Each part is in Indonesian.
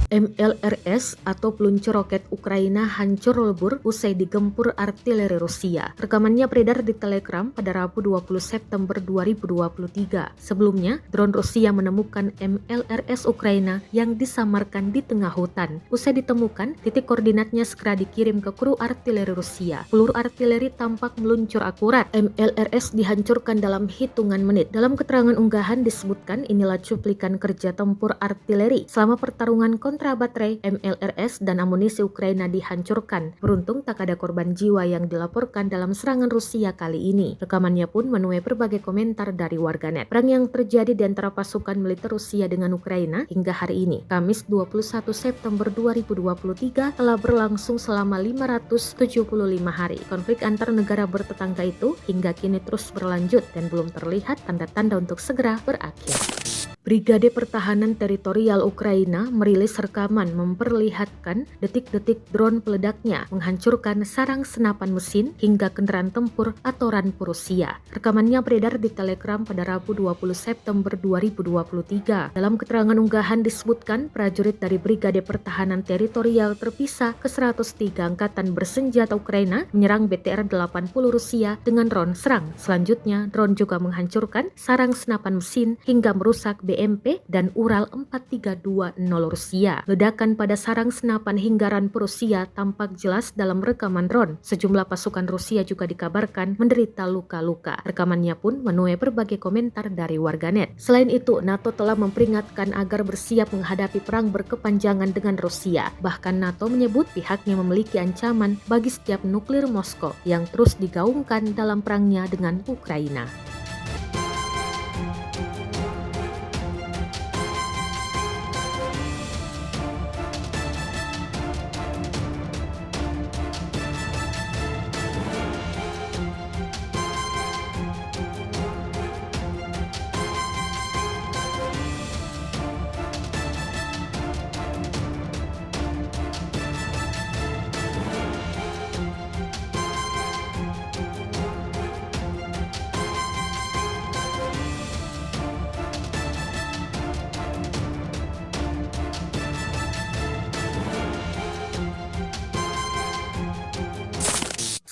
MLRS atau peluncur roket Ukraina hancur lebur usai digempur artileri Rusia. Rekamannya beredar di Telegram pada Rabu 20 September 2023. Sebelumnya, drone Rusia menemukan MLRS Ukraina yang disamarkan di tengah hutan. Usai ditemukan, titik koordinatnya segera dikirim ke kru artileri Rusia. Peluru artileri tampak meluncur akurat. MLRS dihancurkan dalam hitungan menit. Dalam keterangan unggahan disebutkan inilah cuplikan kerja tempur artileri selama pertarungan kontra baterai. MLRS dan amunisi Ukraina dihancurkan. Beruntung tak ada korban jiwa yang dilaporkan dalam serangan Rusia kali ini. Rekamannya pun menuai berbagai komentar dari warganet. Perang yang terjadi di antara pasukan militer Rusia dengan Ukraina hingga hari ini, Kamis 21 September 2023, telah berlangsung selama 575 hari. Konflik antar negara bertetangga itu hingga kini terus berlanjut dan belum terlihat tanda-tanda untuk segera berakhir. Brigade Pertahanan Teritorial Ukraina merilis rekaman memperlihatkan detik-detik drone peledaknya menghancurkan sarang senapan mesin hingga kendaraan tempur atau rampur Rusia. Rekamannya beredar di Telegram pada Rabu 20 September 2023. Dalam keterangan unggahan disebutkan prajurit dari Brigade Pertahanan Teritorial Terpisah ke-103 Angkatan Bersenjata Ukraina menyerang BTR 80 Rusia dengan drone serang. Selanjutnya, drone juga menghancurkan sarang senapan mesin hingga merusak BMP dan Ural 4320 Rusia. Ledakan pada sarang senapan hingga rampur Rusia tampak jelas dalam rekaman drone. Sejumlah pasukan Rusia juga dikabarkan menderita luka-luka. Rekamannya pun menuai berbagai komentar dari warganet. Selain itu, NATO telah memperingatkan agar bersiap menghadapi perang berkepanjangan dengan Rusia. Bahkan NATO menyebut pihaknya memiliki ancaman bagi setiap nuklir Moskow yang terus digaungkan dalam perangnya dengan Ukraina.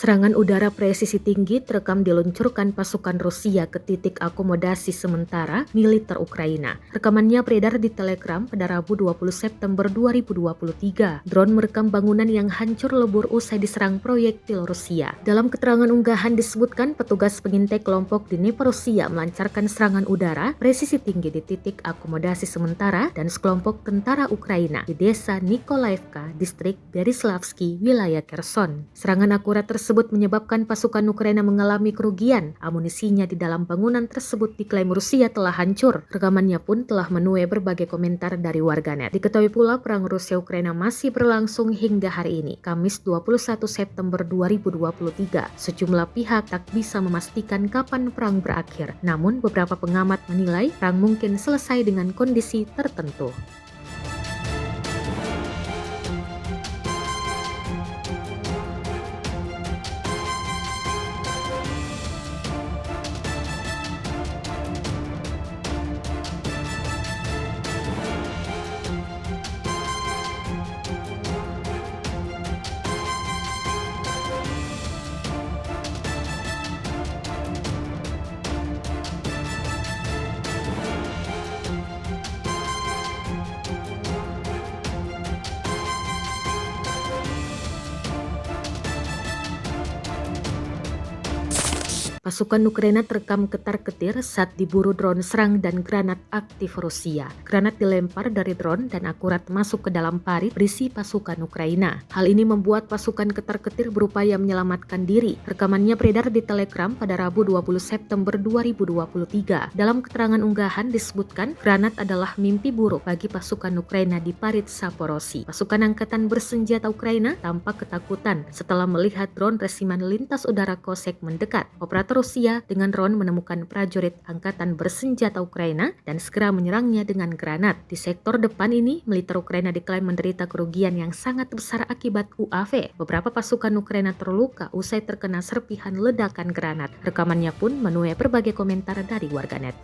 Serangan udara presisi tinggi terekam diluncurkan pasukan Rusia ke titik akomodasi sementara militer Ukraina. Rekamannya beredar di Telegram pada Rabu 20 September 2023. Drone merekam bangunan yang hancur lebur usai diserang proyektil Rusia. Dalam keterangan unggahan disebutkan petugas pengintai kelompok di Dnipro Rusia melancarkan serangan udara presisi tinggi di titik akomodasi sementara dan sekelompok tentara Ukraina di desa Nikolaevka, distrik Berislavski, wilayah Kherson. Serangan akurat tersebut menyebabkan pasukan Ukraina mengalami kerugian. Amunisinya di dalam bangunan tersebut diklaim Rusia telah hancur. Rekamannya pun telah menuai berbagai komentar dari warganet. Diketahui pula perang Rusia-Ukraina masih berlangsung hingga hari ini, Kamis 21 September 2023. Sejumlah pihak tak bisa memastikan kapan perang berakhir. Namun beberapa pengamat menilai perang mungkin selesai dengan kondisi tertentu. Pasukan Ukraina terekam ketar-ketir saat diburu drone serang dan granat aktif Rusia. Granat dilempar dari drone dan akurat masuk ke dalam parit berisi pasukan Ukraina. Hal ini membuat pasukan ketar-ketir berupaya menyelamatkan diri. Rekamannya beredar di Telegram pada Rabu 20 September 2023. Dalam keterangan unggahan disebutkan granat adalah mimpi buruk bagi pasukan Ukraina di parit Saporosi. Pasukan angkatan bersenjata Ukraina tampak ketakutan setelah melihat drone resimen lintas udara Kosek mendekat. Operator Rusia dengan drone menemukan prajurit angkatan bersenjata Ukraina dan segera menyerangnya dengan granat. Di sektor depan ini, militer Ukraina diklaim menderita kerugian yang sangat besar akibat UAV. Beberapa pasukan Ukraina terluka usai terkena serpihan ledakan granat. Rekamannya pun menuai berbagai komentar dari warganet.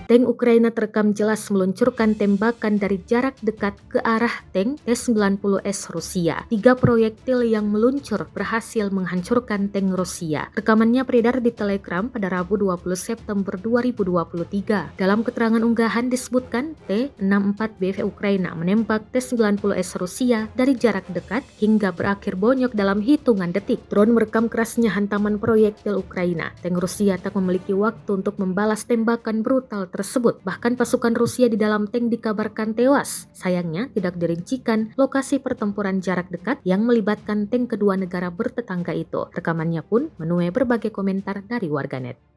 Tank Ukraina terekam jelas meluncurkan tembakan dari jarak dekat ke arah tank T-90S Rusia. 3 proyektil yang meluncur berhasil menghancurkan tank Rusia. Rekamannya beredar di Telegram pada Rabu 20 September 2023. Dalam keterangan unggahan disebutkan T-64BV Ukraina menembak T-90S Rusia dari jarak dekat hingga berakhir bonyok dalam hitungan detik. Drone merekam kerasnya hantaman proyektil Ukraina. Tank Rusia tak memiliki waktu untuk membalas tembakan brutal tersebut. Bahkan pasukan Rusia di dalam tank dikabarkan tewas. Sayangnya tidak dirincikan lokasi pertempuran jarak dekat yang melibatkan tank kedua negara bertetangga itu. Rekamannya pun menuai berbagai komentar dari warganet.